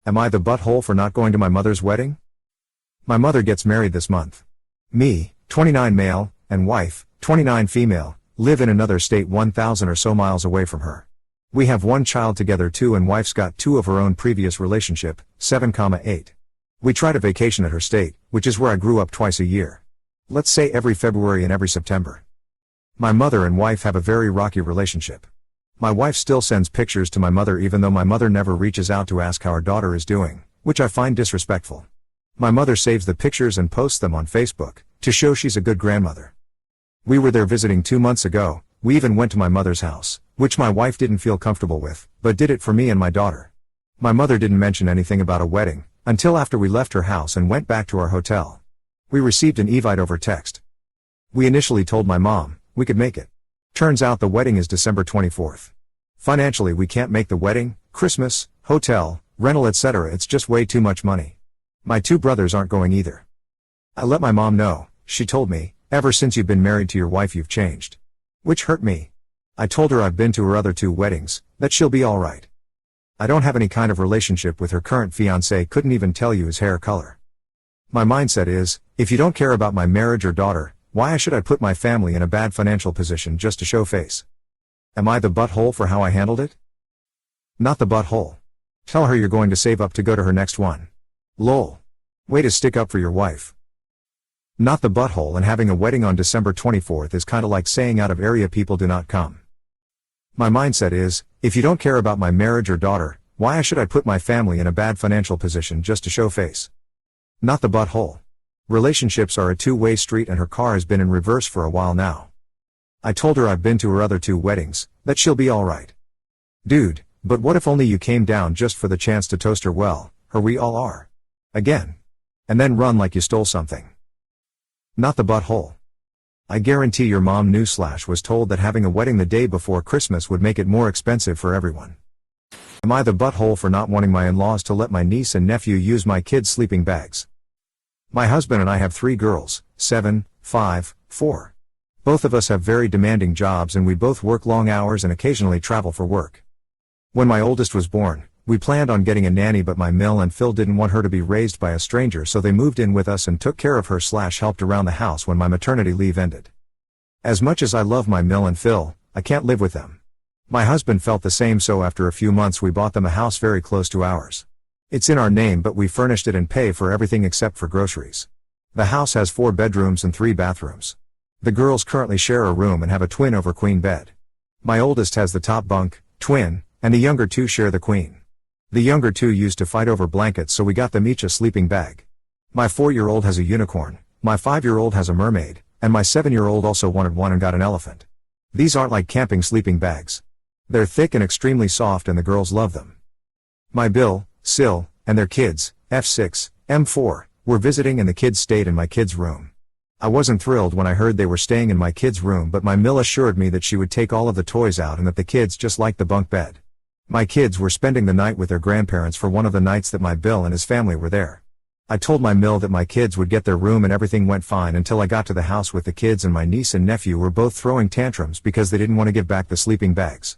Am I the butthole for not going to my mother's wedding? My mother gets married this month. Me, 29 male, and wife, 29 female, live in another state 1,000 or so miles away from her. We have one child together too, and wife's got two of her own previous relationship, 7,8. We try to vacation at her state, which is where I grew up, twice a year. Let's say every February and every September. My mother and wife have a very rocky relationship. My wife still sends pictures to my mother even though my mother never reaches out to ask how our daughter is doing, which I find disrespectful. My mother saves the pictures and posts them on Facebook, to show she's a good grandmother. We were there visiting 2 months ago. We even went to my mother's house, which my wife didn't feel comfortable with, but did it for me and my daughter. My mother didn't mention anything about a wedding, until after we left her house and went back to our hotel. We received an invite over text. We initially told my mom we could make it. Turns out the wedding is December 24th. Financially we can't make the wedding, Christmas, hotel, rental etc. It's just way too much money. My two brothers aren't going either. I let my mom know. She told me, ever since you've been married to your wife you've changed. Which hurt me. I told her I've been to her other 2 weddings, that she'll be alright. I don't have any kind of relationship with her current fiance, couldn't even tell you his hair color. My mindset is, if you don't care about my marriage or daughter, why should I put my family in a bad financial position just to show face? Am I the butthole for how I handled it? Not the butthole. Tell her you're going to save up to go to her next one. Lol. Way to stick up for your wife. Not the butthole, and having a wedding on December 24th is kinda like saying out of area people do not come. My mindset is, if you don't care about my marriage or daughter, why should I put my family in a bad financial position just to show face? Not the butthole. Relationships are a two-way street and her car has been in reverse for a while now. I told her I've been to her other 2 weddings, that she'll be alright. Dude, but what if only you came down just for the chance to toast her well, her we all are. Again. And then run like you stole something. Not the butthole. I guarantee your mom was told that having a wedding the day before Christmas would make it more expensive for everyone. Am I the butthole for not wanting my in-laws to let my niece and nephew use my kids' sleeping bags? My husband and I have 3 girls, 7, 5, 4. Both of us have very demanding jobs and we both work long hours and occasionally travel for work. When my oldest was born, we planned on getting a nanny, but my Mill and Phil didn't want her to be raised by a stranger, so they moved in with us and took care of her / helped around the house when my maternity leave ended. As much as I love my Mill and Phil, I can't live with them. My husband felt the same, so after a few months we bought them a house very close to ours. It's in our name, but we furnished it and pay for everything except for groceries. The house has 4 bedrooms and 3 bathrooms. The girls currently share a room and have a twin over queen bed. My oldest has the top bunk, twin, and the younger 2 share the queen. The younger 2 used to fight over blankets, so we got them each a sleeping bag. My 4-year-old has a unicorn, my 5-year-old has a mermaid, and my 7-year-old also wanted one and got an elephant. These aren't like camping sleeping bags. They're thick and extremely soft and the girls love them. My Bill, Sil, and their kids, F6, M4, were visiting and the kids stayed in my kids' room. I wasn't thrilled when I heard they were staying in my kids' room, but my Mill assured me that she would take all of the toys out and that the kids just liked the bunk bed. My kids were spending the night with their grandparents for one of the nights that my Bill and his family were there. I told my Mill that my kids would get their room and everything went fine until I got to the house with the kids, and my niece and nephew were both throwing tantrums because they didn't want to give back the sleeping bags.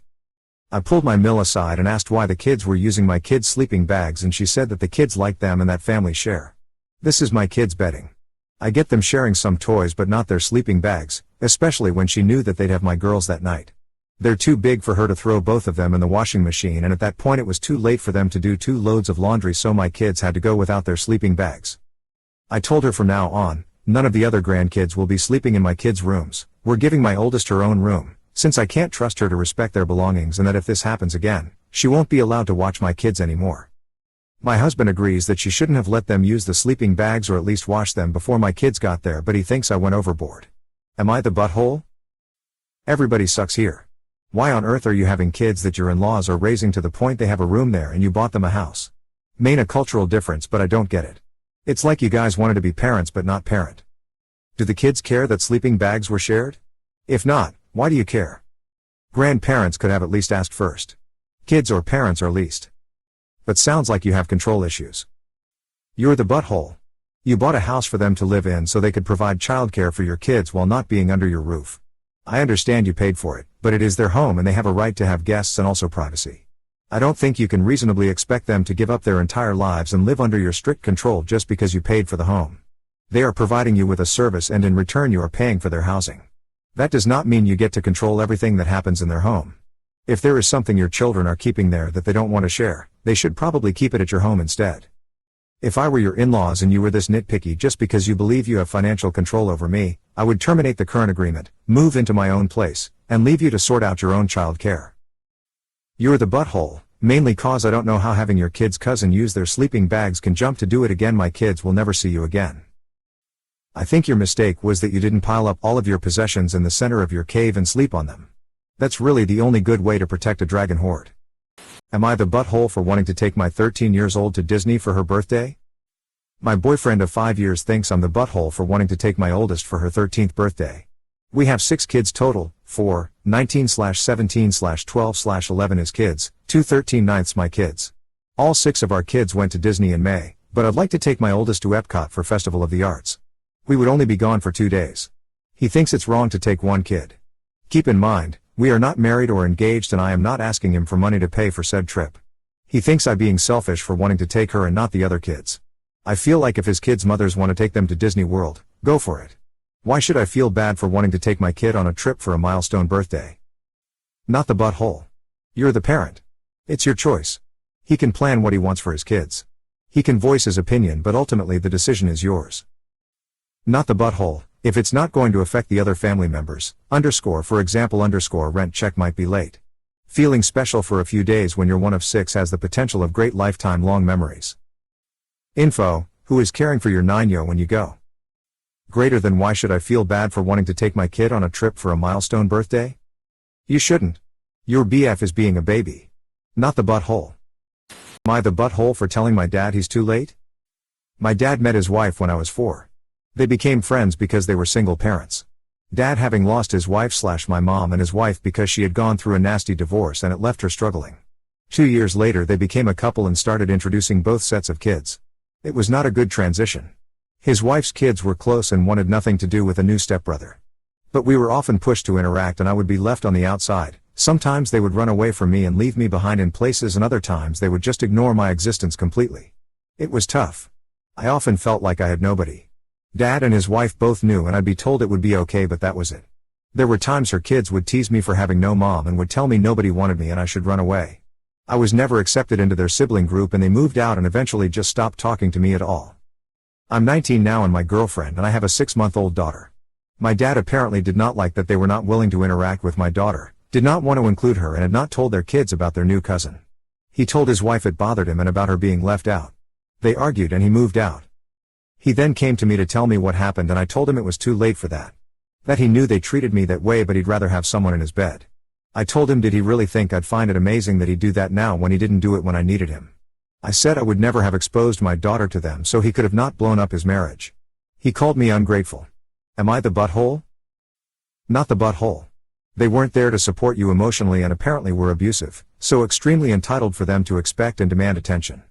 I pulled my Mill aside and asked why the kids were using my kids' sleeping bags, and she said that the kids liked them and that families share. This is my kids' bedding. I get them sharing some toys but not their sleeping bags, especially when she knew that they'd have my girls that night. They're too big for her to throw both of them in the washing machine, and at that point it was too late for them to do 2 loads of laundry, so my kids had to go without their sleeping bags. I told her from now on, none of the other grandkids will be sleeping in my kids' rooms. We're giving my oldest her own room, since I can't trust her to respect their belongings, and that if this happens again, she won't be allowed to watch my kids anymore. My husband agrees that she shouldn't have let them use the sleeping bags, or at least wash them before my kids got there, but he thinks I went overboard. Am I the butthole? Everybody sucks here. Why on earth are you having kids that your in-laws are raising to the point they have a room there and you bought them a house? Main a cultural difference, but I don't get it. It's like you guys wanted to be parents but not parent. Do the kids care that sleeping bags were shared? If not, why do you care? Grandparents could have at least asked first. Kids or parents are least. But sounds like you have control issues. You're the butthole. You bought a house for them to live in so they could provide childcare for your kids while not being under your roof. I understand you paid for it, but it is their home and they have a right to have guests and also privacy. I don't think you can reasonably expect them to give up their entire lives and live under your strict control just because you paid for the home. They are providing you with a service and in return you are paying for their housing. That does not mean you get to control everything that happens in their home. If there is something your children are keeping there that they don't want to share, they should probably keep it at your home instead. If I were your in-laws and you were this nitpicky just because you believe you have financial control over me, I would terminate the current agreement, move into my own place, and leave you to sort out your own child care. You're the butthole, mainly cause I don't know how having your kid's cousin use their sleeping bags can jump to do it again. My kids will never see you again. I think your mistake was that you didn't pile up all of your possessions in the center of your cave and sleep on them. That's really the only good way to protect a dragon horde. Am I the butthole for wanting to take my 13-years-old to Disney for her birthday? My boyfriend of 5 years thinks I'm the butthole for wanting to take my oldest for her 13th birthday. We have 6 kids total, 4, 19/17/12/11 is kids, 2 13/9 my kids. All 6 of our kids went to Disney in May, but I'd like to take my oldest to Epcot for Festival of the Arts. We would only be gone for 2 days. He thinks it's wrong to take one kid. Keep in mind, we are not married or engaged and I am not asking him for money to pay for said trip. He thinks I'm being selfish for wanting to take her and not the other kids. I feel like if his kids' mothers want to take them to Disney World, go for it. Why should I feel bad for wanting to take my kid on a trip for a milestone birthday? Not the butthole. You're the parent. It's your choice. He can plan what he wants for his kids. He can voice his opinion, but ultimately the decision is yours. Not the butthole. If it's not going to affect the other family members, for example rent check might be late. Feeling special for a few days when you're one of 6 has the potential of great lifetime long memories. Info, who is caring for your 9-yo when you go? Greater than why should I feel bad for wanting to take my kid on a trip for a milestone birthday? You shouldn't. Your BF is being a baby. Not the butthole. Am I the butthole for telling my dad he's too late? My dad met his wife when I was 4. They became friends because they were single parents. Dad having lost his wife/my mom and his wife because she had gone through a nasty divorce and it left her struggling. 2 years later they became a couple and started introducing both sets of kids. It was not a good transition. His wife's kids were close and wanted nothing to do with a new stepbrother. But we were often pushed to interact and I would be left on the outside. Sometimes they would run away from me and leave me behind in places and other times they would just ignore my existence completely. It was tough. I often felt like I had nobody. Dad and his wife both knew and I'd be told it would be okay, but that was it. There were times her kids would tease me for having no mom and would tell me nobody wanted me and I should run away. I was never accepted into their sibling group and they moved out and eventually just stopped talking to me at all. I'm 19 now and my girlfriend and I have a 6-month-old daughter. My dad apparently did not like that they were not willing to interact with my daughter, did not want to include her and had not told their kids about their new cousin. He told his wife it bothered him and about her being left out. They argued and he moved out. He then came to me to tell me what happened and I told him it was too late for that. That he knew they treated me that way but he'd rather have someone in his bed. I told him did he really think I'd find it amazing that he'd do that now when he didn't do it when I needed him. I said I would never have exposed my daughter to them so he could have not blown up his marriage. He called me ungrateful. Am I the butthole? Not the butthole. They weren't there to support you emotionally and apparently were abusive, so extremely entitled for them to expect and demand attention.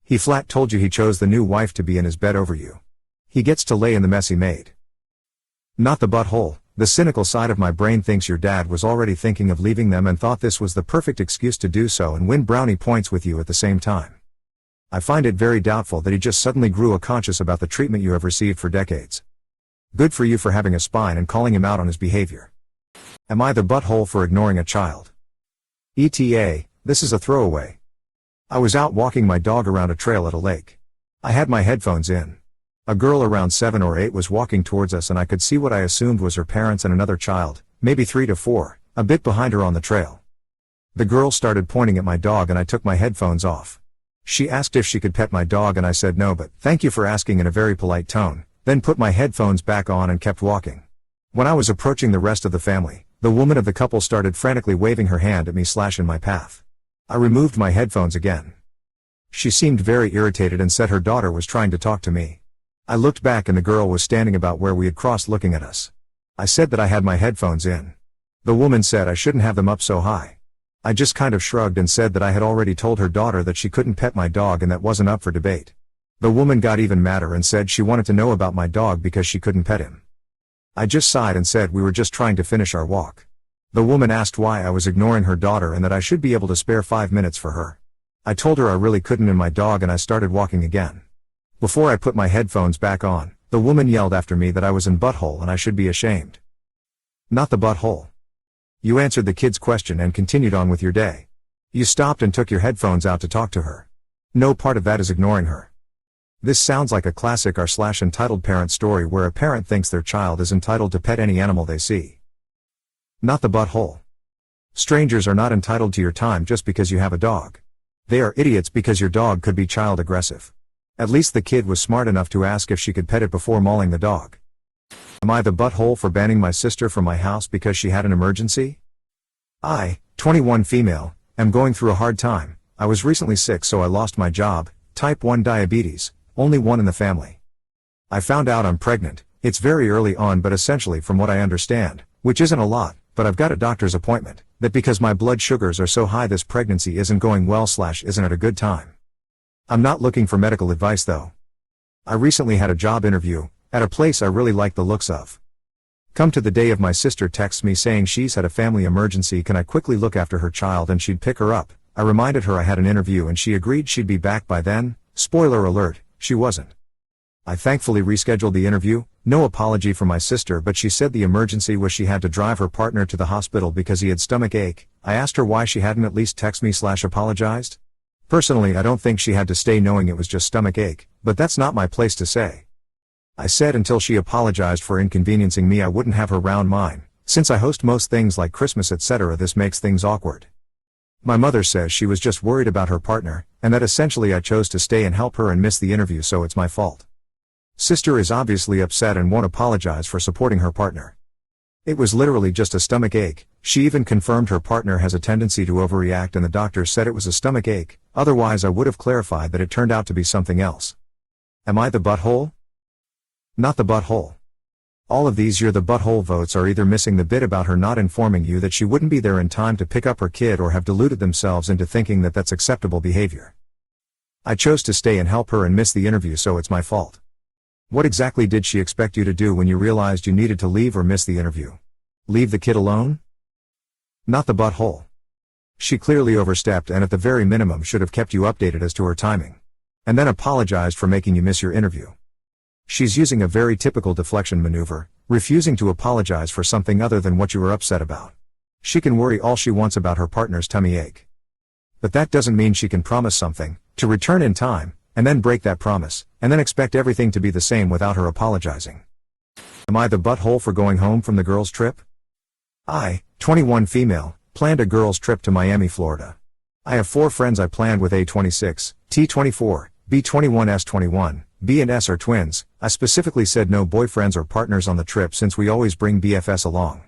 He flat told you he chose the new wife to be in his bed over you. He gets to lay in the mess he made. Not the butthole. The cynical side of my brain thinks your dad was already thinking of leaving them and thought this was the perfect excuse to do so and win brownie points with you at the same time. I find it very doubtful that he just suddenly grew conscious about the treatment you have received for decades. Good for you for having a spine and calling him out on his behavior. Am I the butthole for ignoring a child? ETA, this is a throwaway. I was out walking my dog around a trail at a lake. I had my headphones in. A girl around 7 or 8 was walking towards us and I could see what I assumed was her parents and another child, maybe 3 to 4, a bit behind her on the trail. The girl started pointing at my dog and I took my headphones off. She asked if she could pet my dog and I said no but thank you for asking in a very polite tone, then put my headphones back on and kept walking. When I was approaching the rest of the family, the woman of the couple started frantically waving her hand at me in my path. I removed my headphones again. She seemed very irritated and said her daughter was trying to talk to me. I looked back and the girl was standing about where we had crossed looking at us. I said that I had my headphones in. The woman said I shouldn't have them up so high. I just kind of shrugged and said that I had already told her daughter that she couldn't pet my dog and that wasn't up for debate. The woman got even madder and said she wanted to know about my dog because she couldn't pet him. I just sighed and said we were just trying to finish our walk. The woman asked why I was ignoring her daughter and that I should be able to spare 5 minutes for her. I told her I really couldn't and my dog, and I started walking again. Before I put my headphones back on, the woman yelled after me that I was in butthole and I should be ashamed. Not the butthole. You answered the kid's question and continued on with your day. You stopped and took your headphones out to talk to her. No part of that is ignoring her. This sounds like a classic r/entitled parent story where a parent thinks their child is entitled to pet any animal they see. Not the butthole. Strangers are not entitled to your time just because you have a dog. They are idiots because your dog could be child aggressive. At least the kid was smart enough to ask if she could pet it before mauling the dog. Am I the butthole for banning my sister from my house because she had an emergency? I, 21 female, am going through a hard time. I was recently sick, so I lost my job, type 1 diabetes, only one in the family. I found out I'm pregnant. It's very early on, but essentially from what I understand, which isn't a lot, but I've got a doctor's appointment, that because my blood sugars are so high this pregnancy isn't going well / isn't at a good time. I'm not looking for medical advice though. I recently had a job interview, at a place I really like the looks of. Come to the day of, my sister texts me saying she's had a family emergency, can I quickly look after her child and she'd pick her up. I reminded her I had an interview and she agreed she'd be back by then. Spoiler alert, she wasn't. I thankfully rescheduled the interview, no apology for my sister, but she said the emergency was she had to drive her partner to the hospital because he had stomach ache. I asked her why she hadn't at least texted me / apologized. Personally, I don't think she had to stay knowing it was just stomach ache, but that's not my place to say. I said until she apologized for inconveniencing me I wouldn't have her round mine. Since I host most things like Christmas etc., this makes things awkward. My mother says she was just worried about her partner, and that essentially I chose to stay and help her and miss the interview, so it's my fault. Sister is obviously upset and won't apologize for supporting her partner. It was literally just a stomach ache. She even confirmed her partner has a tendency to overreact and the doctor said it was a stomach ache, otherwise I would have clarified that it turned out to be something else. Am I the butthole? Not the butthole. All of these "you're the butthole" votes are either missing the bit about her not informing you that she wouldn't be there in time to pick up her kid, or have deluded themselves into thinking that that's acceptable behavior. I chose to stay and help her and miss the interview, so it's my fault. What exactly did she expect you to do when you realized you needed to leave or miss the interview? Leave the kid alone? Not the butthole. She clearly overstepped and at the very minimum should have kept you updated as to her timing. And then apologized for making you miss your interview. She's using a very typical deflection maneuver, refusing to apologize for something other than what you were upset about. She can worry all she wants about her partner's tummy ache. But that doesn't mean she can promise something, to return in time, and then break that promise, and then expect everything to be the same without her apologizing. Am I the butthole for going home from the girls' trip? I, 21 female, planned a girls' trip to Miami, Florida. I have 4 friends I planned with: A26, T24, B21, S21, B and S are twins. I specifically said no boyfriends or partners on the trip since we always bring BFS along.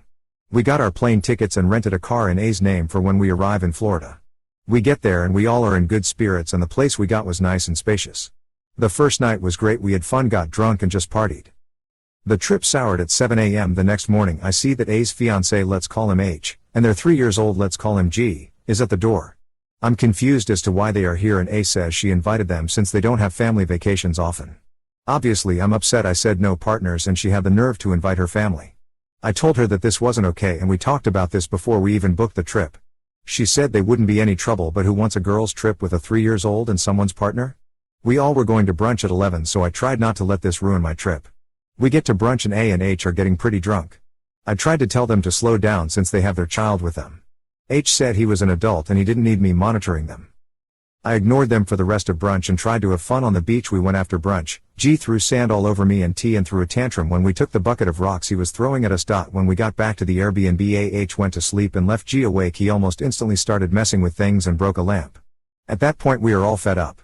We got our plane tickets and rented a car in A's name for when we arrive in Florida. We get there and we all are in good spirits and the place we got was nice and spacious. The first night was great, we had fun, got drunk and just partied. The trip soured at 7 a.m. the next morning. I see that A's fiance, let's call him H, and their 3 years old, let's call him G, is at the door. I'm confused as to why they are here and A says she invited them since they don't have family vacations often. Obviously I'm upset. I said no partners and she had the nerve to invite her family. I told her that this wasn't okay and we talked about this before we even booked the trip. She said they wouldn't be any trouble, but who wants a girls' trip with a 3 years old and someone's partner? We all were going to brunch at 11, so I tried not to let this ruin my trip. We get to brunch and A and H are getting pretty drunk. I tried to tell them to slow down since they have their child with them. H said he was an adult and he didn't need me monitoring them. I ignored them for the rest of brunch and tried to have fun on the beach. We went after brunch. G threw sand all over me and T and threw a tantrum when we took the bucket of rocks he was throwing at us. When we got back to the Airbnb, H went to sleep and left G awake. He almost instantly started messing with things and broke a lamp. At that point we are all fed up.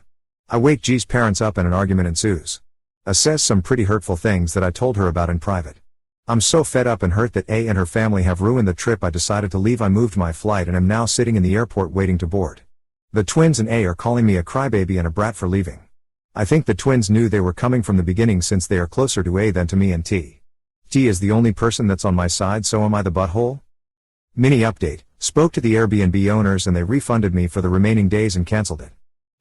I wake G's parents up and an argument ensues. A says some pretty hurtful things that I told her about in private. I'm so fed up and hurt that A and her family have ruined the trip. I decided to leave. I moved my flight and am now sitting in the airport waiting to board. The twins and A are calling me a crybaby and a brat for leaving. I think the twins knew they were coming from the beginning since they are closer to A than to me and T. T is the only person that's on my side, so am I the butthole? Mini update, spoke to the Airbnb owners and they refunded me for the remaining days and cancelled it.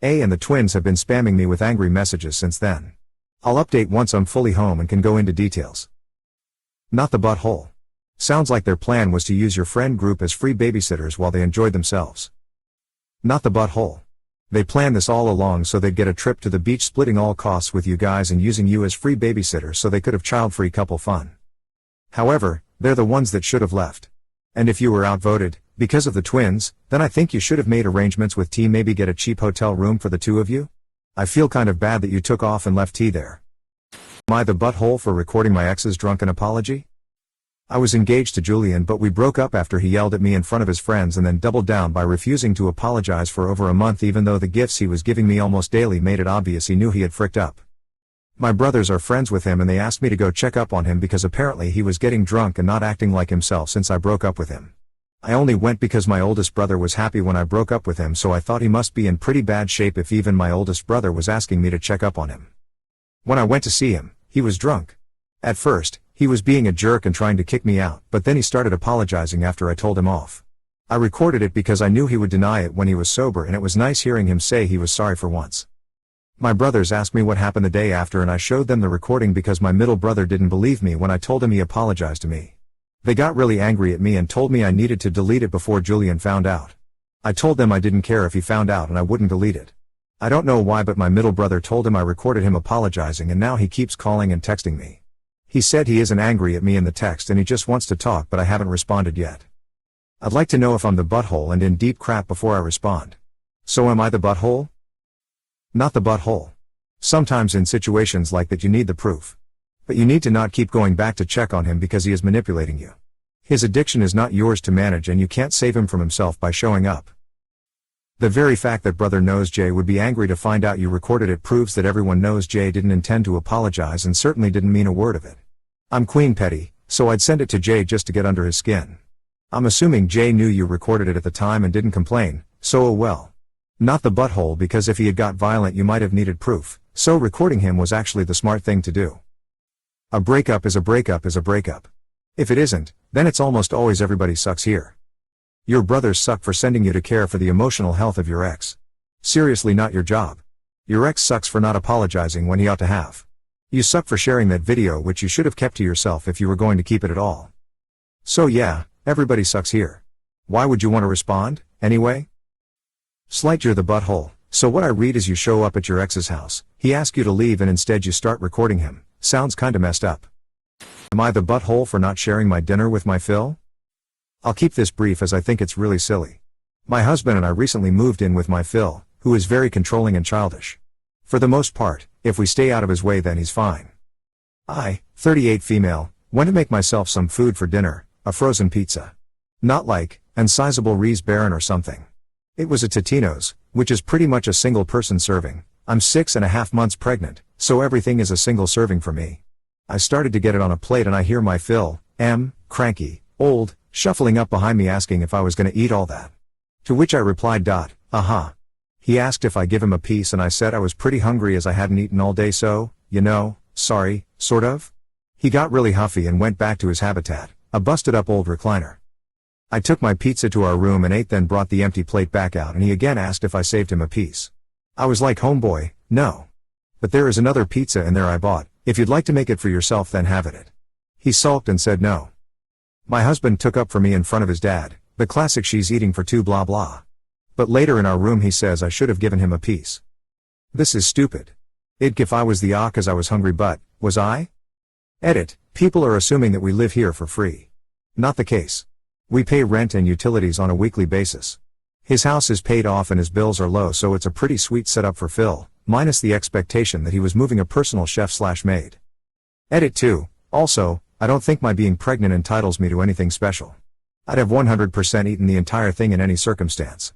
A and the twins have been spamming me with angry messages since then. I'll update once I'm fully home and can go into details. Not the butthole. Sounds like their plan was to use your friend group as free babysitters while they enjoyed themselves. Not the butthole. They planned this all along so they'd get a trip to the beach, splitting all costs with you guys and using you as free babysitters so they could have child-free couple fun. However, they're the ones that should have left. And if you were outvoted, because of the twins, then I think you should have made arrangements with T, maybe get a cheap hotel room for the two of you? I feel kind of bad that you took off and left T there. Am I the butthole for recording my ex's drunken apology? I was engaged to Julian, but we broke up after he yelled at me in front of his friends and then doubled down by refusing to apologize for over a month, even though the gifts he was giving me almost daily made it obvious he knew he had fricked up. My brothers are friends with him and they asked me to go check up on him because apparently he was getting drunk and not acting like himself since I broke up with him. I only went because my oldest brother was happy when I broke up with him, so I thought he must be in pretty bad shape if even my oldest brother was asking me to check up on him. When I went to see him, he was drunk. At first, he was being a jerk and trying to kick me out, but then he started apologizing after I told him off. I recorded it because I knew he would deny it when he was sober, and it was nice hearing him say he was sorry for once. My brothers asked me what happened the day after and I showed them the recording because my middle brother didn't believe me when I told him he apologized to me. They got really angry at me and told me I needed to delete it before Julian found out. I told them I didn't care if he found out and I wouldn't delete it. I don't know why, but my middle brother told him I recorded him apologizing and now he keeps calling and texting me. He said he isn't angry at me in the text and he just wants to talk, but I haven't responded yet. I'd like to know if I'm the butthole and in deep crap before I respond. So am I the butthole? Not the butthole. Sometimes in situations like that you need the proof. But you need to not keep going back to check on him because he is manipulating you. His addiction is not yours to manage and you can't save him from himself by showing up. The very fact that brother knows Jay would be angry to find out you recorded it proves that everyone knows Jay didn't intend to apologize and certainly didn't mean a word of it. I'm Queen Petty, so I'd send it to Jay just to get under his skin. I'm assuming Jay knew you recorded it at the time and didn't complain, so oh well. Not the butthole, because if he had got violent you might have needed proof, so recording him was actually the smart thing to do. A breakup is a breakup is a breakup. If it isn't, then it's almost always everybody sucks here. Your brothers suck for sending you to care for the emotional health of your ex. Seriously, not your job. Your ex sucks for not apologizing when he ought to have. You suck for sharing that video, which you should have kept to yourself if you were going to keep it at all. So yeah, everybody sucks here. Why would you want to respond, anyway? Slight, you're the butthole. So what I read is you show up at your ex's house, he asks you to leave and instead you start recording him. Sounds kinda messed up. Am I the butthole for not sharing my dinner with my Phil? I'll keep this brief as I think it's really silly. My husband and I recently moved in with my Phil, who is very controlling and childish. For the most part, if we stay out of his way then he's fine. I, 38 female, went to make myself some food for dinner, a frozen pizza. Not like an sizable Reese Baron or something. It was a Totino's, which is pretty much a single person serving. I'm 6.5 months pregnant, so everything is a single serving for me. I started to get it on a plate and I hear my Phil, cranky, old, shuffling up behind me asking if I was gonna eat all that. To which I replied, He asked if I give him a piece and I said I was pretty hungry as I hadn't eaten all day, so, sorry, sort of. He got really huffy and went back to his habitat, a busted up old recliner. I took my pizza to our room and ate, then brought the empty plate back out and he again asked if I saved him a piece. I was like, homeboy, no. But there is another pizza in there I bought, if you'd like to make it for yourself then have it. He sulked and said no. My husband took up for me in front of his dad, the classic she's eating for two blah blah. But later in our room he says I should have given him a piece. This is stupid. If I was the cause I was hungry, but, was I? Edit, people are assuming that we live here for free. Not the case. We pay rent and utilities on a weekly basis. His house is paid off and his bills are low, so it's a pretty sweet setup for Phil, minus the expectation that he was moving a personal chef/maid. Edit 2, also, I don't think my being pregnant entitles me to anything special. I'd have 100% eaten the entire thing in any circumstance.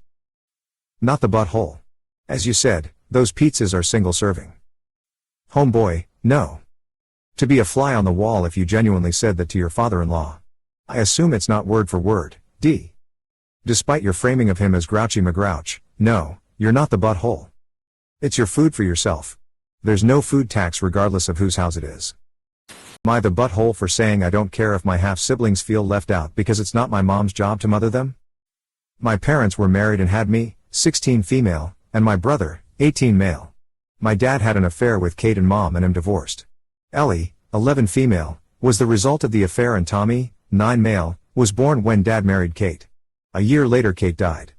Not the butthole. As you said, those pizzas are single serving. Homeboy, no. To be a fly on the wall if you genuinely said that to your father-in-law. I assume it's not word for word, D. Despite your framing of him as grouchy McGrouch, no, you're not the butthole. It's your food for yourself. There's no food tax regardless of whose house it is. Am I the butthole for saying I don't care if my half-siblings feel left out because it's not my mom's job to mother them? My parents were married and had me, 16 female, and my brother, 18 male. My dad had an affair with Kate and mom and am divorced. Ellie, 11 female, was the result of the affair and Tommy, 9 male, was born when Dad married Kate. A year later Kate died.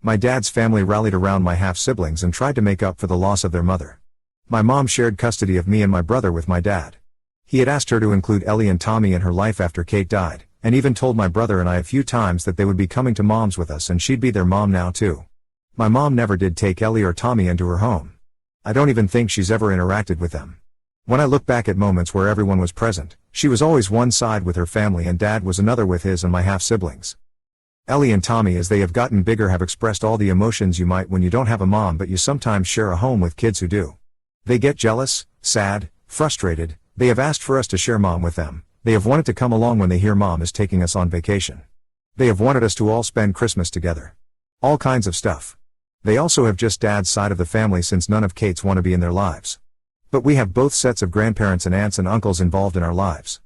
My dad's family rallied around my half-siblings and tried to make up for the loss of their mother. My mom shared custody of me and my brother with my dad. He had asked her to include Ellie and Tommy in her life after Kate died, and even told my brother and I a few times that they would be coming to Mom's with us and she'd be their mom now too. My mom never did take Ellie or Tommy into her home. I don't even think she's ever interacted with them. When I look back at moments where everyone was present, she was always one side with her family and Dad was another with his and my half-siblings. Ellie and Tommy, as they have gotten bigger, have expressed all the emotions you might when you don't have a mom but you sometimes share a home with kids who do. They get jealous, sad, frustrated. They have asked for us to share Mom with them. They have wanted to come along when they hear Mom is taking us on vacation. They have wanted us to all spend Christmas together. All kinds of stuff. They also have just Dad's side of the family since none of Kate's want to be in their lives. But we have both sets of grandparents and aunts and uncles involved in our lives.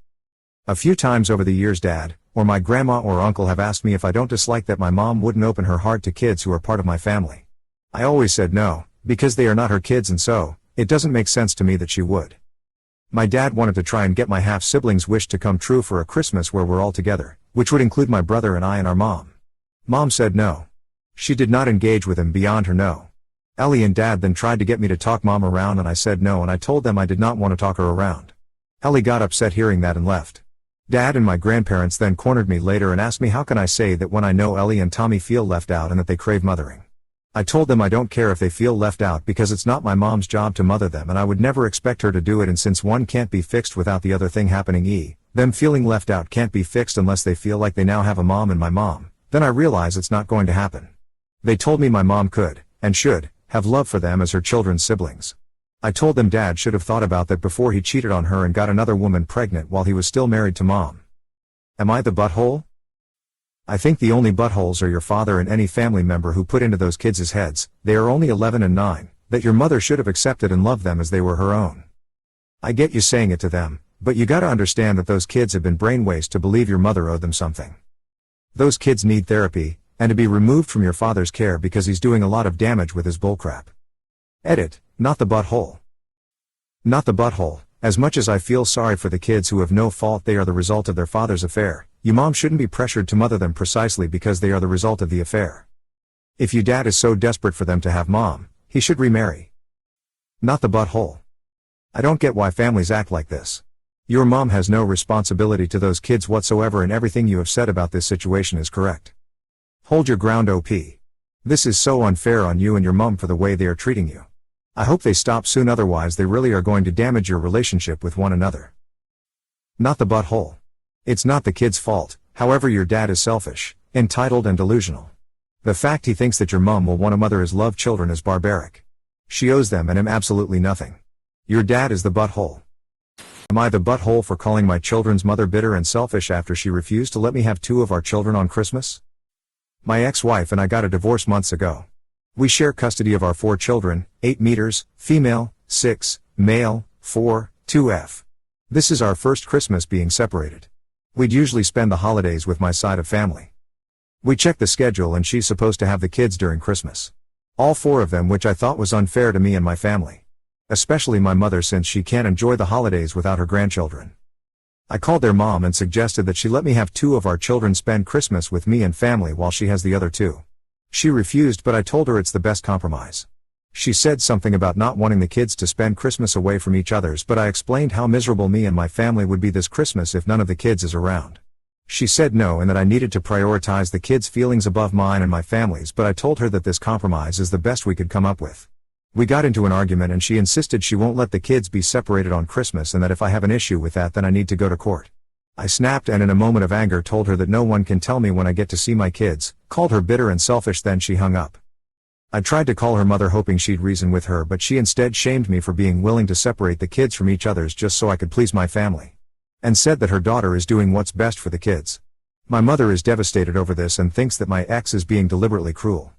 A few times over the years Dad, or my grandma or uncle have asked me if I don't dislike that my mom wouldn't open her heart to kids who are part of my family. I always said no, because they are not her kids and so, it doesn't make sense to me that she would. My dad wanted to try and get my half-siblings' wish to come true for a Christmas where we're all together, which would include my brother and I and our mom. Mom said no. She did not engage with him beyond her no. Ellie and Dad then tried to get me to talk Mom around and I said no and I told them I did not want to talk her around. Ellie got upset hearing that and left. Dad and my grandparents then cornered me later and asked me how can I say that when I know Ellie and Tommy feel left out and that they crave mothering. I told them I don't care if they feel left out because it's not my mom's job to mother them and I would never expect her to do it, and since one can't be fixed without the other thing happening, them feeling left out can't be fixed unless they feel like they now have a mom and my mom, then I realize it's not going to happen. They told me my mom could, and should, have love for them as her children's siblings. I told them Dad should have thought about that before he cheated on her and got another woman pregnant while he was still married to Mom. Am I the butthole? I think the only buttholes are your father and any family member who put into those kids' heads, they are only 11 and 9, that your mother should have accepted and loved them as they were her own. I get you saying it to them, but you gotta understand that those kids have been brainwashed to believe your mother owed them something. Those kids need therapy, and to be removed from your father's care because he's doing a lot of damage with his bullcrap. Edit, not the butthole. Not the butthole. As much as I feel sorry for the kids who have no fault, they are the result of their father's affair. You mom shouldn't be pressured to mother them precisely because they are the result of the affair. If you dad is so desperate for them to have mom, he should remarry. Not the butthole. I don't get why families act like this. Your mom has no responsibility to those kids whatsoever and everything you have said about this situation is correct. Hold your ground, OP. This is so unfair on you and your mom for the way they are treating you. I hope they stop soon, otherwise they really are going to damage your relationship with one another. Not the butthole. It's not the kid's fault, however your dad is selfish, entitled and delusional. The fact he thinks that your mom will want to mother his loved children is barbaric. She owes them and him absolutely nothing. Your dad is the butthole. Am I the butthole for calling my children's mother bitter and selfish after she refused to let me have 2 of our children on Christmas? My ex-wife and I got a divorce months ago. We share custody of our 4 children, 8 meters, female, 6, male, 4, 2F. This is our first Christmas being separated. We'd usually spend the holidays with my side of family. We checked the schedule and she's supposed to have the kids during Christmas. All 4 of them, which I thought was unfair to me and my family. Especially my mother, since she can't enjoy the holidays without her grandchildren. I called their mom and suggested that she let me have 2 of our children spend Christmas with me and family while she has the other 2. She refused, but I told her it's the best compromise. She said something about not wanting the kids to spend Christmas away from each other's, but I explained how miserable me and my family would be this Christmas if none of the kids is around. She said no and that I needed to prioritize the kids' feelings above mine and my family's, but I told her that this compromise is the best we could come up with. We got into an argument and she insisted she won't let the kids be separated on Christmas and that if I have an issue with that then I need to go to court. I snapped and in a moment of anger told her that no one can tell me when I get to see my kids, called her bitter and selfish, then she hung up. I tried to call her mother hoping she'd reason with her, but she instead shamed me for being willing to separate the kids from each other's just so I could please my family. And said that her daughter is doing what's best for the kids. My mother is devastated over this and thinks that my ex is being deliberately cruel.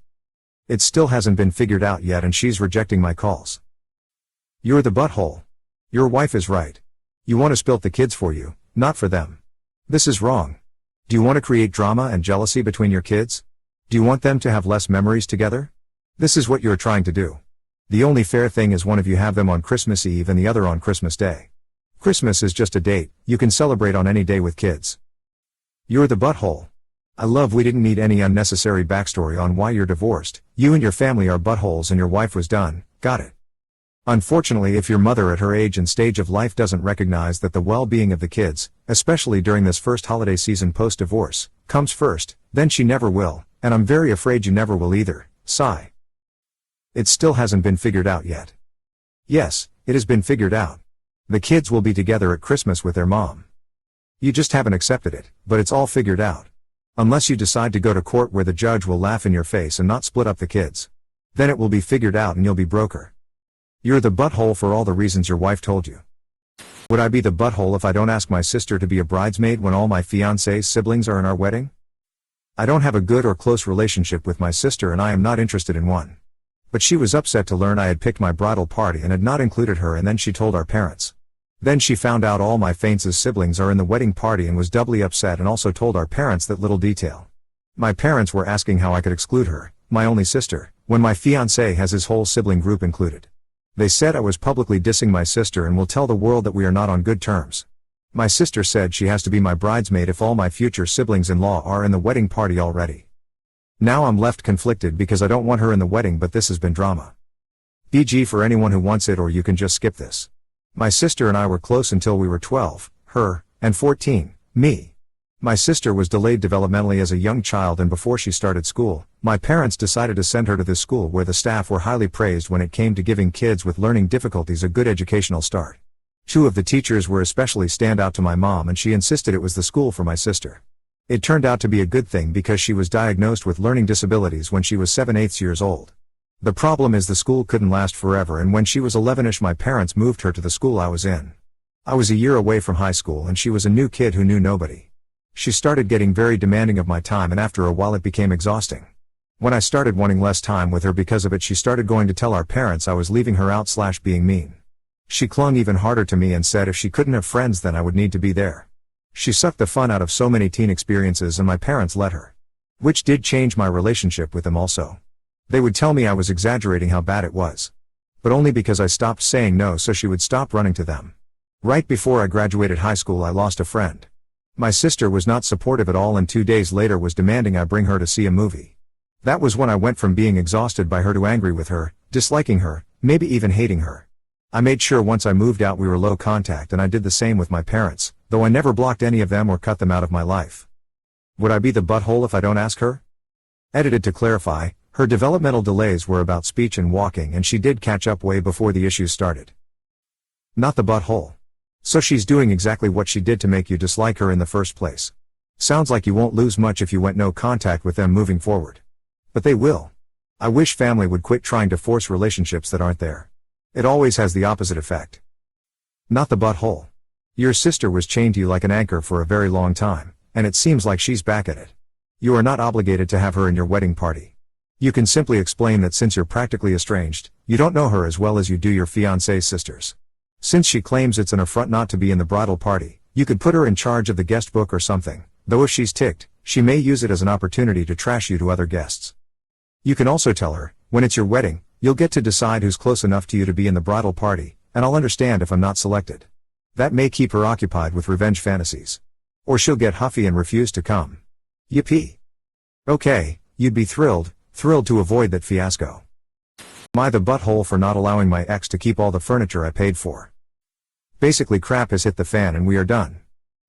It still hasn't been figured out yet and she's rejecting my calls. You're the butthole. Your wife is right. You want to spilt the kids for you, not for them. This is wrong. Do you want to create drama and jealousy between your kids? Do you want them to have less memories together? This is what you're trying to do. The only fair thing is one of you have them on Christmas Eve and the other on Christmas Day. Christmas is just a date, you can celebrate on any day with kids. You're the butthole. I love we didn't need any unnecessary backstory on why you're divorced. You and your family are buttholes and your wife was done. Got it. Unfortunately, if your mother at her age and stage of life doesn't recognize that the well-being of the kids, especially during this first holiday season post-divorce, comes first, then she never will, and I'm very afraid you never will either. Sigh. It still hasn't been figured out yet. Yes, it has been figured out. The kids will be together at Christmas with their mom. You just haven't accepted it, but it's all figured out. Unless you decide to go to court where the judge will laugh in your face and not split up the kids. Then it will be figured out and you'll be broker. You're the butthole for all the reasons your wife told you. Would I be the butthole if I don't ask my sister to be a bridesmaid when all my fiance's siblings are in our wedding? I don't have a good or close relationship with my sister and I am not interested in one. But she was upset to learn I had picked my bridal party and had not included her, and then she told our parents. Then she found out all my fiance's siblings are in the wedding party and was doubly upset and also told our parents that little detail. My parents were asking how I could exclude her, my only sister, when my fiancé has his whole sibling group included. They said I was publicly dissing my sister and will tell the world that we are not on good terms. My sister said she has to be my bridesmaid if all my future siblings-in-law are in the wedding party already. Now I'm left conflicted because I don't want her in the wedding, but this has been drama. BG for anyone who wants it, or you can just skip this. My sister and I were close until we were 12, her, and 14, me. My sister was delayed developmentally as a young child, and before she started school, my parents decided to send her to this school where the staff were highly praised when it came to giving kids with learning difficulties a good educational start. Two of the teachers were especially stand out to my mom, and she insisted it was the school for my sister. It turned out to be a good thing because she was diagnosed with learning disabilities when she was 7/8 years old. The problem is the school couldn't last forever, and when she was 11ish my parents moved her to the school I was in. I was a year away from high school and she was a new kid who knew nobody. She started getting very demanding of my time, and after a while it became exhausting. When I started wanting less time with her because of it, she started going to tell our parents I was leaving her out / being mean. She clung even harder to me and said if she couldn't have friends then I would need to be there. She sucked the fun out of so many teen experiences and my parents let her. Which did change my relationship with them also. They would tell me I was exaggerating how bad it was. But only because I stopped saying no so she would stop running to them. Right before I graduated high school I lost a friend. My sister was not supportive at all and 2 days later was demanding I bring her to see a movie. That was when I went from being exhausted by her to angry with her, disliking her, maybe even hating her. I made sure once I moved out we were low contact, and I did the same with my parents, though I never blocked any of them or cut them out of my life. Would I be the butthole if I don't ask her? Edited to clarify, her developmental delays were about speech and walking, and she did catch up way before the issues started. Not the butthole. So she's doing exactly what she did to make you dislike her in the first place. Sounds like you won't lose much if you went no contact with them moving forward. But they will. I wish family would quit trying to force relationships that aren't there. It always has the opposite effect. Not the butthole. Your sister was chained to you like an anchor for a very long time, and it seems like she's back at it. You are not obligated to have her in your wedding party. You can simply explain that since you're practically estranged, you don't know her as well as you do your fiancé's sisters. Since she claims it's an affront not to be in the bridal party, you could put her in charge of the guest book or something, though if she's ticked, she may use it as an opportunity to trash you to other guests. You can also tell her, when it's your wedding, you'll get to decide who's close enough to you to be in the bridal party, and I'll understand if I'm not selected. That may keep her occupied with revenge fantasies. Or she'll get huffy and refuse to come. Yippee. Okay, you'd be thrilled to avoid that fiasco. Am I the butthole for not allowing my ex to keep all the furniture I paid for? Basically crap has hit the fan and we are done.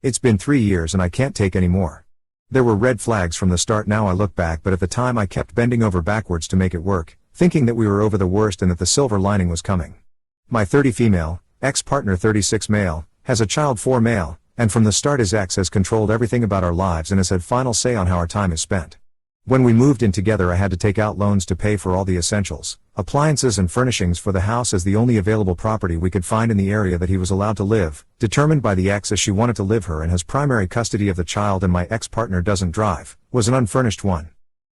It's been 3 years and I can't take any more. There were red flags from the start. Now I look back, but at the time I kept bending over backwards to make it work, thinking that we were over the worst and that the silver lining was coming. My 30 female, ex-partner 36 male, has a child 4 male, and from the start his ex has controlled everything about our lives and has had final say on how our time is spent. When we moved in together I had to take out loans to pay for all the essentials, appliances and furnishings for the house as the only available property we could find in the area that he was allowed to live, determined by the ex as she wanted to live her and has primary custody of the child, and my ex-partner doesn't drive, was an unfurnished one.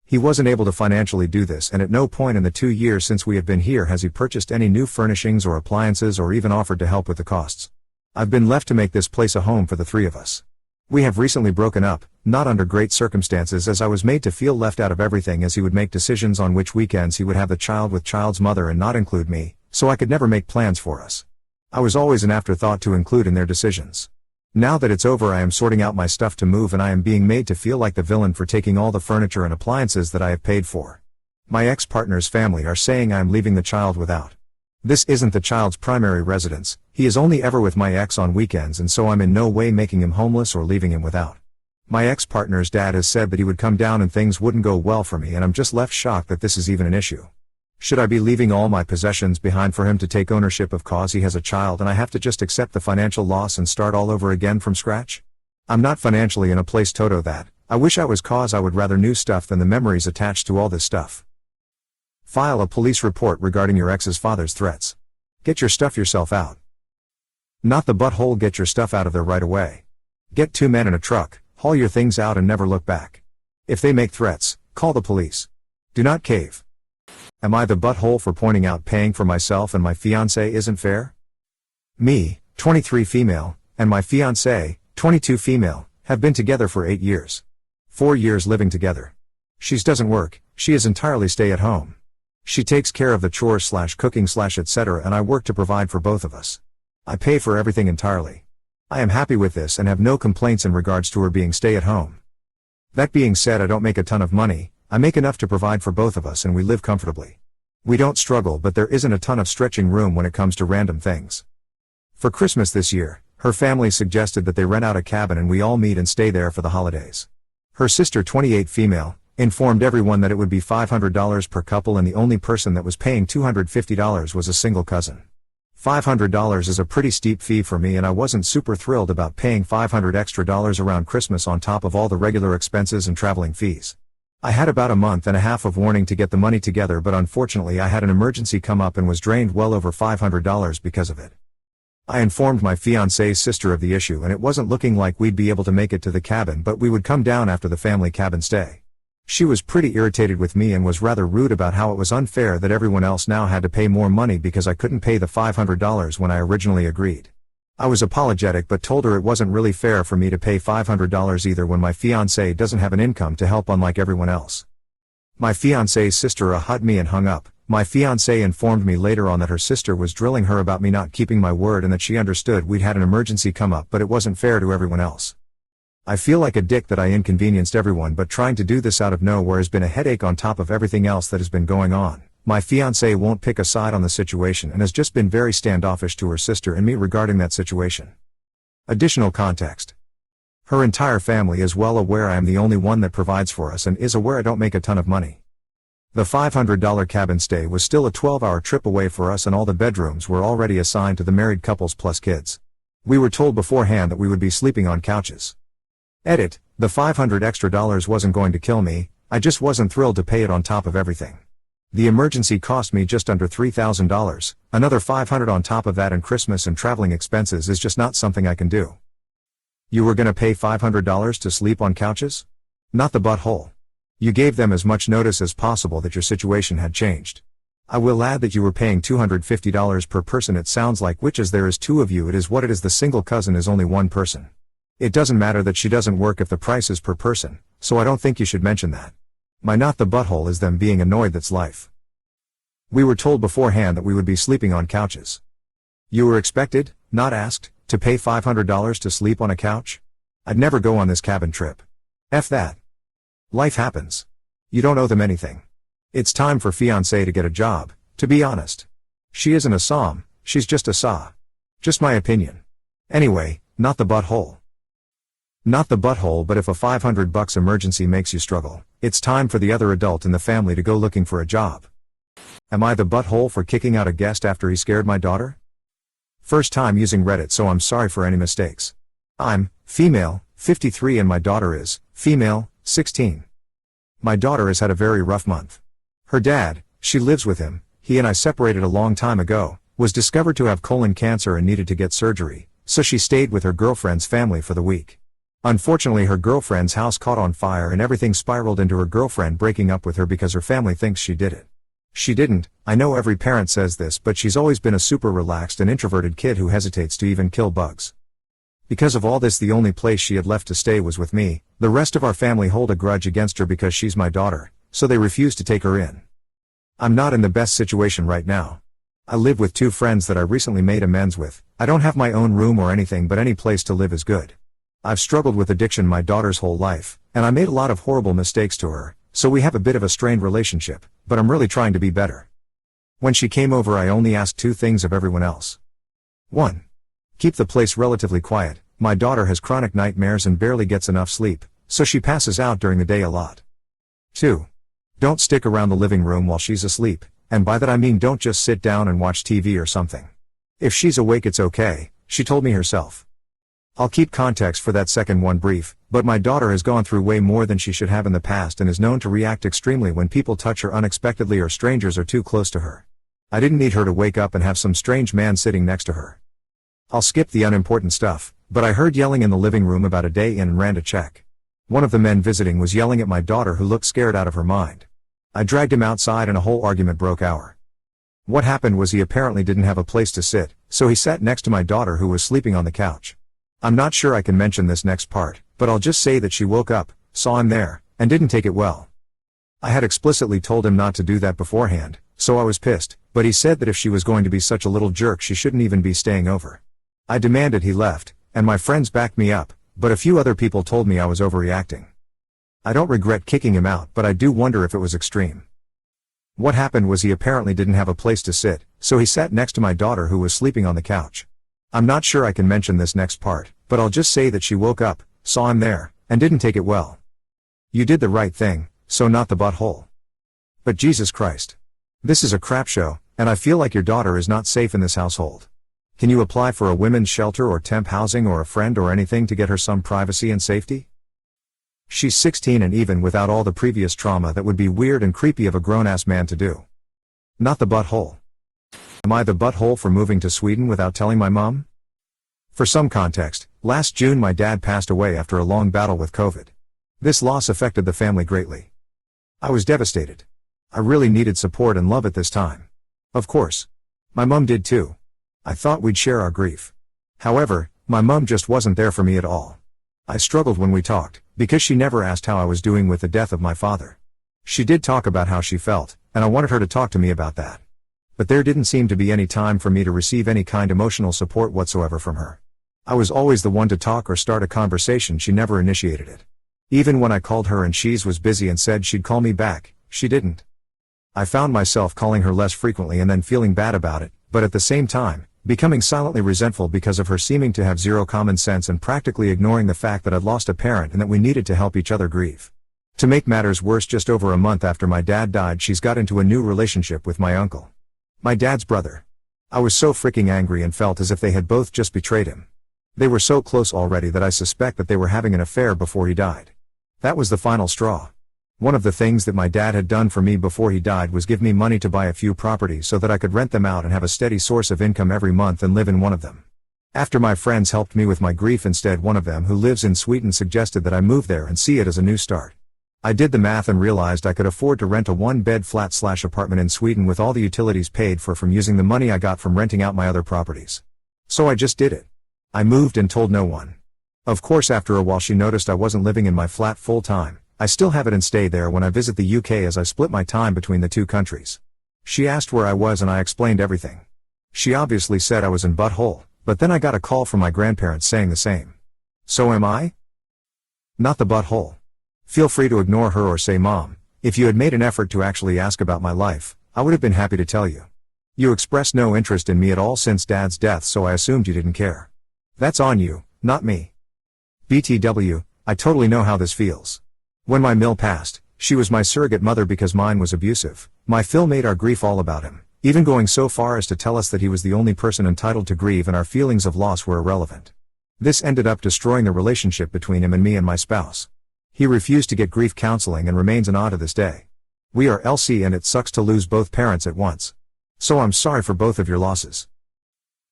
He wasn't able to financially do this, and at no point in the 2 years since we have been here has he purchased any new furnishings or appliances or even offered to help with the costs. I've been left to make this place a home for the 3 of us. We have recently broken up, not under great circumstances, as I was made to feel left out of everything, as he would make decisions on which weekends he would have the child with child's mother and not include me, so I could never make plans for us. I was always an afterthought to include in their decisions. Now that it's over, I am sorting out my stuff to move, and I am being made to feel like the villain for taking all the furniture and appliances that I have paid for. My ex-partner's family are saying I am leaving the child without. This isn't the child's primary residence, he is only ever with my ex on weekends, and so I'm in no way making him homeless or leaving him without. My ex-partner's dad has said that he would come down and things wouldn't go well for me, and I'm just left shocked that this is even an issue. Should I be leaving all my possessions behind for him to take ownership of cause he has a child and I have to just accept the financial loss and start all over again from scratch? I'm not financially in a place Toto that I wish I was, cause I would rather new stuff than the memories attached to all this stuff. File a police report regarding your ex's father's threats. Get your stuff yourself out. Not the butthole, get your stuff out of there right away. Get 2 men in a truck, haul your things out and never look back. If they make threats, call the police. Do not cave. Am I the butthole for pointing out paying for myself and my fiance isn't fair? Me, 23 female, and my fiance, 22 female, have been together for 8 years. 4 years living together. She doesn't work, she is entirely stay at home. She takes care of the chores / cooking / etc. and I work to provide for both of us. I pay for everything entirely. I am happy with this and have no complaints in regards to her being stay at home. That being said, I don't make a ton of money, I make enough to provide for both of us and we live comfortably. We don't struggle, but there isn't a ton of stretching room when it comes to random things. For Christmas this year, her family suggested that they rent out a cabin and we all meet and stay there for the holidays. Her sister, 28 female, informed everyone that it would be $500 per couple and the only person that was paying $250 was a single cousin. $500 is a pretty steep fee for me and I wasn't super thrilled about paying $500 extra around Christmas on top of all the regular expenses and traveling fees. I had about a month and a half of warning to get the money together, but unfortunately I had an emergency come up and was drained well over $500 because of it. I informed my fiance's sister of the issue and it wasn't looking like we'd be able to make it to the cabin, but we would come down after the family cabin stay. She was pretty irritated with me and was rather rude about how it was unfair that everyone else now had to pay more money because I couldn't pay the $500 when I originally agreed. I was apologetic but told her it wasn't really fair for me to pay $500 either when my fiancé doesn't have an income to help unlike everyone else. My fiancé's sister hugged me and hung up. My fiancé informed me later on that her sister was drilling her about me not keeping my word and that she understood we'd had an emergency come up but it wasn't fair to everyone else. I feel like a dick that I inconvenienced everyone, but trying to do this out of nowhere has been a headache on top of everything else that has been going on. My fiancé won't pick a side on the situation and has just been very standoffish to her sister and me regarding that situation. Additional context. Her entire family is well aware I am the only one that provides for us and is aware I don't make a ton of money. The $500 cabin stay was still a 12-hour trip away for us and all the bedrooms were already assigned to the married couples plus kids. We were told beforehand that we would be sleeping on couches. Edit, the $500 extra wasn't going to kill me, I just wasn't thrilled to pay it on top of everything. The emergency cost me just under $3,000, another $500 on top of that, and Christmas and traveling expenses is just not something I can do. You were gonna pay $500 to sleep on couches? Not the butthole. You gave them as much notice as possible that your situation had changed. I will add that you were paying $250 per person. It sounds like, which as there is 2 of you, it is what it is. The single cousin is only 1 person. It doesn't matter that she doesn't work if the price is per person, so I don't think you should mention that. My not the butthole is them being annoyed, that's life. We were told beforehand that we would be sleeping on couches. You were expected, not asked, to pay $500 to sleep on a couch? I'd never go on this cabin trip. F that. Life happens. You don't owe them anything. It's time for fiancé to get a job, to be honest. She isn't a som, she's just a saw. Just my opinion. Anyway, not the butthole. Not the butthole, but if a $500 emergency makes you struggle, it's time for the other adult in the family to go looking for a job. Am I the butthole for kicking out a guest after he scared my daughter? First time using Reddit, so I'm sorry for any mistakes. I'm female, 53, and my daughter is female, 16. My daughter has had a very rough month. Her dad, she lives with him, he and I separated a long time ago, was discovered to have colon cancer and needed to get surgery, so she stayed with her girlfriend's family for the week. Unfortunately, her girlfriend's house caught on fire and everything spiraled into her girlfriend breaking up with her because her family thinks she did it. She didn't. I know every parent says this, but she's always been a super relaxed and introverted kid who hesitates to even kill bugs. Because of all this, the only place she had left to stay was with me. The rest of our family hold a grudge against her because she's my daughter, so they refuse to take her in. I'm not in the best situation right now. I live with two friends that I recently made amends with. I don't have my own room or anything, but any place to live is good. I've struggled with addiction my daughter's whole life, and I made a lot of horrible mistakes to her, so we have a bit of a strained relationship, but I'm really trying to be better. When she came over, I only asked two things of everyone else. 1. Keep the place relatively quiet. My daughter has chronic nightmares and barely gets enough sleep, so she passes out during the day a lot. 2. Don't stick around the living room while she's asleep, and by that I mean don't just sit down and watch TV or something. If she's awake it's okay, she told me herself. I'll keep context for that second one brief, but my daughter has gone through way more than she should have in the past and is known to react extremely when people touch her unexpectedly or strangers are too close to her. I didn't need her to wake up and have some strange man sitting next to her. I'll skip the unimportant stuff, but I heard yelling in the living room about a day in and ran to check. One of the men visiting was yelling at my daughter, who looked scared out of her mind. I dragged him outside and a whole argument broke out. What happened was he apparently didn't have a place to sit, so he sat next to my daughter who was sleeping on the couch. I'm not sure I can mention this next part, but I'll just say that she woke up, saw him there, and didn't take it well. I had explicitly told him not to do that beforehand, so I was pissed, but he said that if she was going to be such a little jerk she shouldn't even be staying over. I demanded he left, and my friends backed me up, but a few other people told me I was overreacting. I don't regret kicking him out, but I do wonder if it was extreme. What happened was he apparently didn't have a place to sit, so he sat next to my daughter who was sleeping on the couch. I'm not sure I can mention this next part, but I'll just say that she woke up, saw him there, and didn't take it well. You did the right thing, so not the butthole. But Jesus Christ. This is a crap show, and I feel like your daughter is not safe in this household. Can you apply for a women's shelter or temp housing or a friend or anything to get her some privacy and safety? She's 16, and even without all the previous trauma, that would be weird and creepy of a grown-ass man to do. Not the butthole. Am I the butthole for moving to Sweden without telling my mom? For some context, last June my dad passed away after a long battle with COVID. This loss affected the family greatly. I was devastated. I really needed support and love at this time. Of course. My mom did too. I thought we'd share our grief. However, my mom just wasn't there for me at all. I struggled when we talked, because she never asked how I was doing with the death of my father. She did talk about how she felt, and I wanted her to talk to me about that. But there didn't seem to be any time for me to receive any kind of emotional support whatsoever from her. I was always the one to talk or start a conversation, she never initiated it. Even when I called her and she was busy and said she'd call me back, she didn't. I found myself calling her less frequently and then feeling bad about it, but at the same time, becoming silently resentful because of her seeming to have zero common sense and practically ignoring the fact that I'd lost a parent and that we needed to help each other grieve. To make matters worse, just over a month after my dad died, she's got into a new relationship with my uncle. My dad's brother. I was so freaking angry and felt as if they had both just betrayed him. They were so close already that I suspect that they were having an affair before he died. That was the final straw. One of the things that my dad had done for me before he died was give me money to buy a few properties so that I could rent them out and have a steady source of income every month and live in one of them. After my friends helped me with my grief instead, one of them, who lives in Sweden, suggested that I move there and see it as a new start. I did the math and realized I could afford to rent a one-bed flat/apartment in Sweden with all the utilities paid for from using the money I got from renting out my other properties. So I just did it. I moved and told no one. Of course, after a while she noticed I wasn't living in my flat full time. I still have it and stay there when I visit the UK, as I split my time between the two countries. She asked where I was and I explained everything. She obviously said I was in butthole, but then I got a call from my grandparents saying the same. So am I? Not the butthole. Feel free to ignore her or say, Mom, if you had made an effort to actually ask about my life, I would have been happy to tell you. You expressed no interest in me at all since Dad's death, so I assumed you didn't care. That's on you, not me. BTW, I totally know how this feels. When my Mill passed, she was my surrogate mother because mine was abusive. My Phil made our grief all about him, even going so far as to tell us that he was the only person entitled to grieve and our feelings of loss were irrelevant. This ended up destroying the relationship between him and me and my spouse. He refused to get grief counseling and remains an odd to this day. We are LC and it sucks to lose both parents at once. So I'm sorry for both of your losses.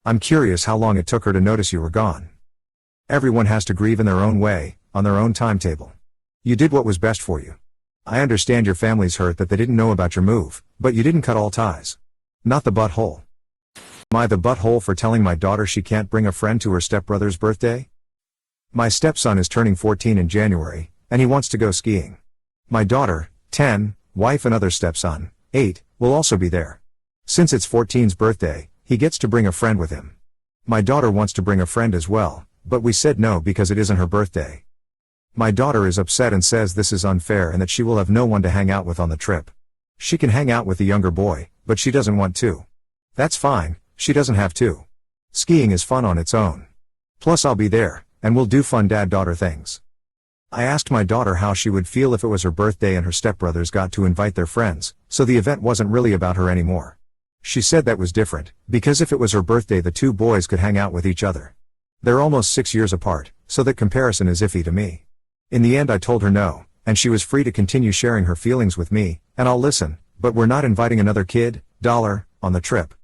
I'm curious how long it took her to notice you were gone. Everyone has to grieve in their own way, on their own timetable. You did what was best for you. I understand your family's hurt that they didn't know about your move, but you didn't cut all ties. Not the butthole. Am I the butthole for telling my daughter she can't bring a friend to her stepbrother's birthday? My stepson is turning 14 in January, and he wants to go skiing. My daughter, 10, wife and other stepson, 8, will also be there. Since it's 14's birthday, he gets to bring a friend with him. My daughter wants to bring a friend as well, but we said no because it isn't her birthday. My daughter is upset and says this is unfair and that she will have no one to hang out with on the trip. She can hang out with the younger boy, but she doesn't want to. That's fine, she doesn't have to. Skiing is fun on its own. Plus I'll be there, and we'll do fun dad-daughter things. I asked my daughter how she would feel if it was her birthday and her stepbrothers got to invite their friends, so the event wasn't really about her anymore. She said that was different, because if it was her birthday the two boys could hang out with each other. They're almost 6 years apart, so that comparison is iffy to me. In the end I told her no, and she was free to continue sharing her feelings with me, and I'll listen, but we're not inviting another kid, on the trip.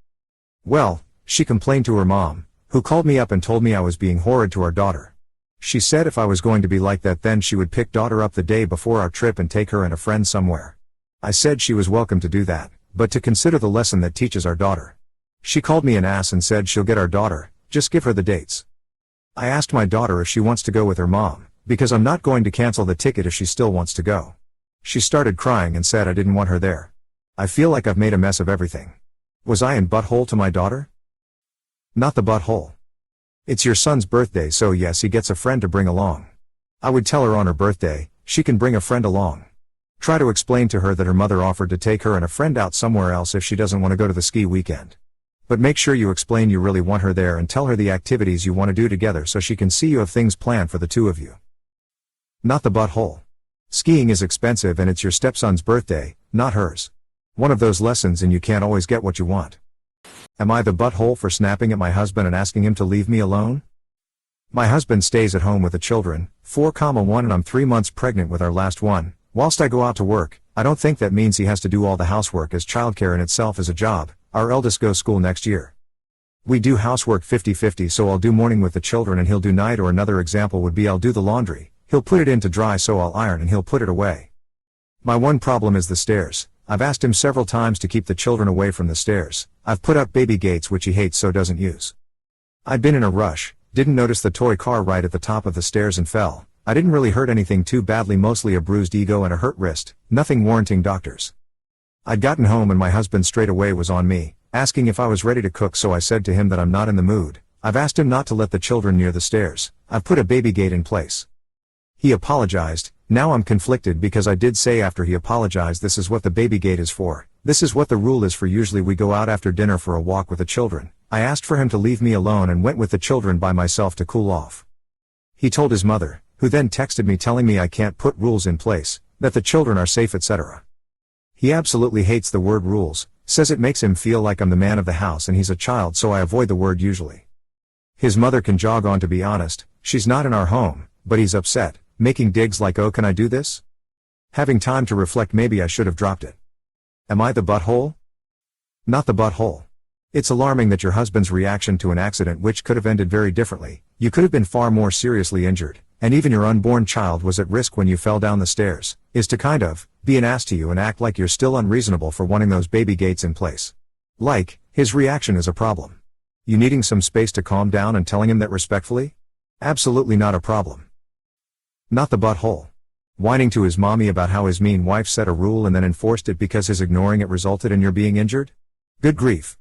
Well, she complained to her mom, who called me up and told me I was being horrid to our daughter. She said if I was going to be like that then she would pick daughter up the day before our trip and take her and a friend somewhere. I said she was welcome to do that, but to consider the lesson that teaches our daughter. She called me an ass and said she'll get our daughter, just give her the dates. I asked my daughter if she wants to go with her mom, because I'm not going to cancel the ticket if she still wants to go. She started crying and said I didn't want her there. I feel like I've made a mess of everything. Was I in butthole to my daughter? Not the butthole. It's your son's birthday, so yes, he gets a friend to bring along. I would tell her on her birthday, she can bring a friend along. Try to explain to her that her mother offered to take her and a friend out somewhere else if she doesn't want to go to the ski weekend. But make sure you explain you really want her there and tell her the activities you want to do together so she can see you have things planned for the two of you. Not the butthole. Skiing is expensive and it's your stepson's birthday, not hers. One of those lessons and you can't always get what you want. Am I the butthole for snapping at my husband and asking him to leave me alone? My husband stays at home with the children, 4,1 and I'm 3 months pregnant with our last one. Whilst I go out to work, I don't think that means he has to do all the housework as childcare in itself is a job. Our eldest goes school next year. We do housework 50-50, so I'll do morning with the children and he'll do night, or another example would be I'll do the laundry, he'll put it in to dry so I'll iron and he'll put it away. My one problem is the stairs. I've asked him several times to keep the children away from the stairs. I've put up baby gates which he hates so doesn't use. I'd been in a rush, didn't notice the toy car right at the top of the stairs and fell. I didn't really hurt anything too badly, mostly a bruised ego and a hurt wrist, nothing warranting doctors. I'd gotten home and my husband straight away was on me, asking if I was ready to cook, so I said to him that I'm not in the mood. I've asked him not to let the children near the stairs. I've put a baby gate in place. He apologized. Now I'm conflicted because I did say after he apologized this is what the baby gate is for. This is what the rule is for. Usually we go out after dinner for a walk with the children. I asked for him to leave me alone and went with the children by myself to cool off. He told his mother, who then texted me telling me I can't put rules in place, that the children are safe, etc. He absolutely hates the word rules, says it makes him feel like I'm the man of the house and he's a child, so I avoid the word usually. His mother can jog on, to be honest, she's not in our home, but he's upset, making digs like, oh, can I do this? Having time to reflect, maybe I should have dropped it. Am I the butthole? Not the butthole. It's alarming that your husband's reaction to an accident which could have ended very differently, you could have been far more seriously injured, and even your unborn child was at risk when you fell down the stairs, is to kind of be an ass to you and act like you're still unreasonable for wanting those baby gates in place. Like, his reaction is a problem. You needing some space to calm down and telling him that respectfully? Absolutely not a problem. Not the butthole. Whining to his mommy about how his mean wife set a rule and then enforced it because his ignoring it resulted in your being injured? Good grief.